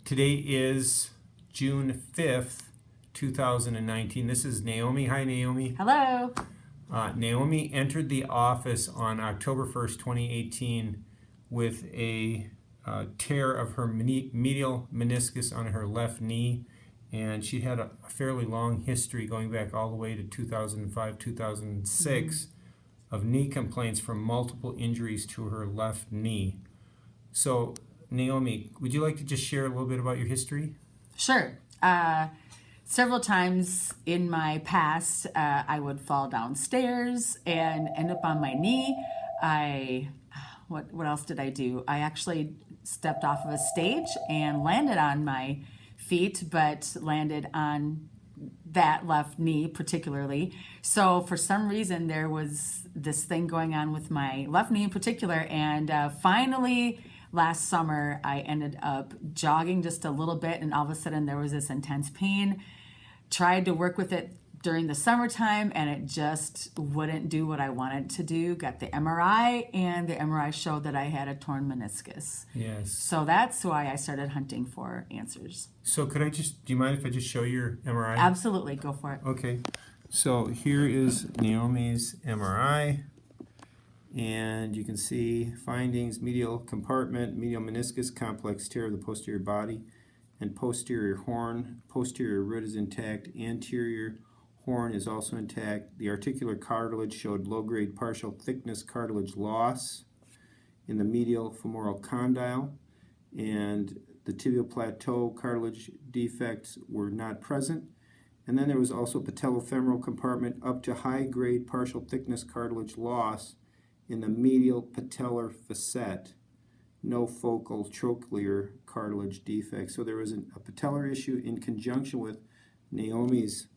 Today is June 5th, 2019. This is Naomi. Hi, Naomi. Hello. Naomi entered the office on October 1st, 2018 with a tear of her medial meniscus on her left knee, and she had a fairly long history going back all the way to 2005, 2006 of knee complaints from multiple injuries to her left knee. So, Naomi, would you like to just share a little bit about your history? Sure. Several times in my past, I would fall downstairs and end up on my knee. What else did I do? I actually stepped off of a stage and landed on my feet, but landed on that left knee particularly. So for some reason, there was this thing going on with my left knee in particular, and finally, last summer, I ended up jogging just a little bit, and all of a sudden there was this intense pain. Tried to work with it during the summertime, and it just wouldn't do what I wanted to do. Got the MRI, and the MRI showed that I had a torn meniscus. Yes. So that's why I started hunting for answers. So do you mind if I just show your MRI? Absolutely, go for it. Okay. So here is Naomi's MRI. And you can see findings: medial compartment, medial meniscus, complex tear of the posterior body and posterior horn. Posterior root is intact. Anterior horn is also intact. The articular cartilage showed low-grade partial thickness cartilage loss in the medial femoral condyle, and the tibial plateau cartilage defects were not present. And then there was also patellofemoral compartment up to high-grade partial thickness cartilage loss in the medial patellar facet, no focal trochlear cartilage defect. So there was a patellar issue in conjunction with Naomi's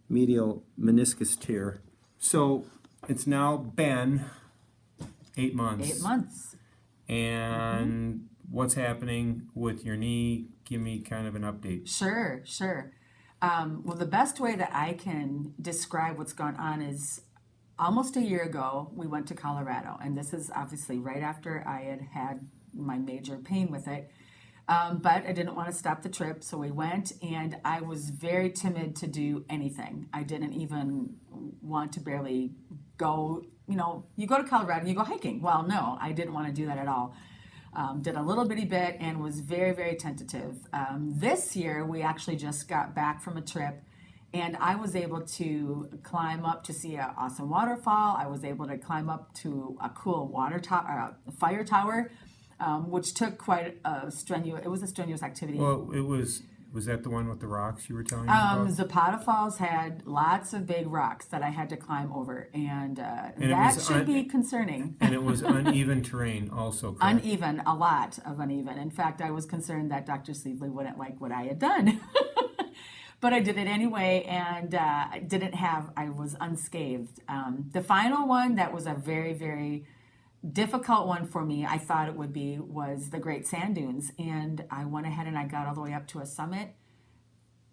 medial meniscus tear. So it's now been 8 months. 8 months. And what's happening with your knee? Give me kind of an update. Sure. Well, the best way that I can describe what's going on is almost a year ago, we went to Colorado, and this is obviously right after I had my major pain with it. But I didn't want to stop the trip, so we went, and I was very timid to do anything. I didn't even want to barely go. You know, you go to Colorado and you go hiking. Well, no, I didn't want to do that at all. Did a little bitty bit and was very, very tentative. This year, we actually just got back from a trip, and I was able to climb up to see an awesome waterfall. I was able to climb up to a cool fire tower, which took quite a strenuous activity. Well, was that the one with the rocks you were telling me about? Zapata Falls had lots of big rocks that I had to climb over, and that should be concerning. And it was uneven terrain also, correct? Uneven, a lot of uneven. In fact, I was concerned that Dr. Sevlie wouldn't like what I had done. But I did it anyway, and I was unscathed. The final one that was a very, very difficult one for me, I thought it would be, was the Great Sand Dunes. And I went ahead and I got all the way up to a summit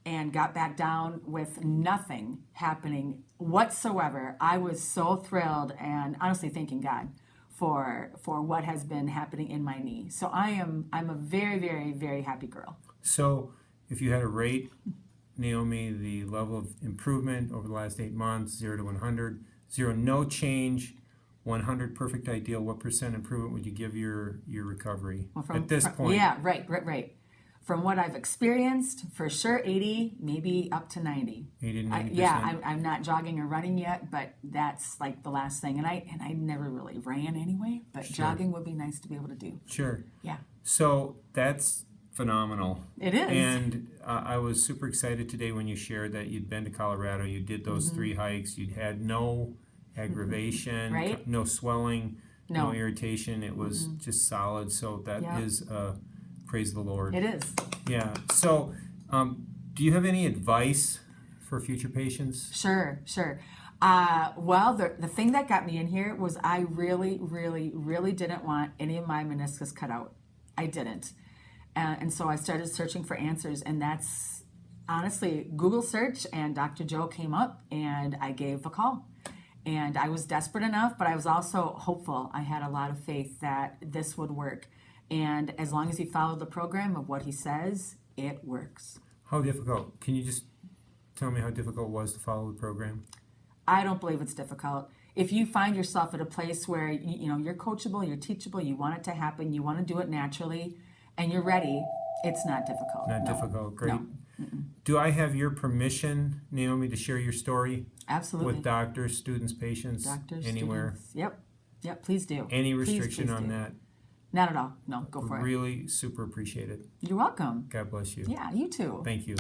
and got back down with nothing happening whatsoever. I was so thrilled and honestly thanking God for what has been happening in my knee. So I'm a very, very, very happy girl. So if you had a rate, Naomi, the level of improvement over the last 8 months, 0 to 100, 0 no change, 100 perfect ideal, what % improvement would you give your recovery at this point? Yeah, right. From what I've experienced, for sure 80, maybe up to 90. 80 to 90%? Yeah, I'm not jogging or running yet, but that's like the last thing. And I never really ran anyway, but Sure. Jogging would be nice to be able to do. Sure. Yeah. So that's phenomenal. It is. And I was super excited today when you shared that you'd been to Colorado, you did those 3 hikes, you'd had no aggravation, Right. no swelling, no No. irritation. It was just solid. So that is praise the Lord. It is. Yeah. So do you have any advice for future patients? Sure. Well, the thing that got me in here was I really, really, really didn't want any of my meniscus cut out. I didn't. And so I started searching for answers, and that's honestly Google search, and Dr. Joe came up, and I gave a call. And I was desperate enough, but I was also hopeful. I had a lot of faith that this would work. And as long as you follow the program of what he says, it works. How difficult? Can you just tell me how difficult it was to follow the program? I don't believe it's difficult. If you find yourself at a place where you're coachable, you're teachable, you want it to happen, you want to do it naturally, and you're ready, it's not difficult. Not No. difficult. Great. No. Do I have your permission, Naomi, to share your story Absolutely. with doctors, students, patients, Doctors, anywhere? students. Yep, please do. Any Please, restriction please on do. that? Not at all. No, go for it. Really super appreciate it. You're welcome. God bless you. Yeah, you too. Thank you.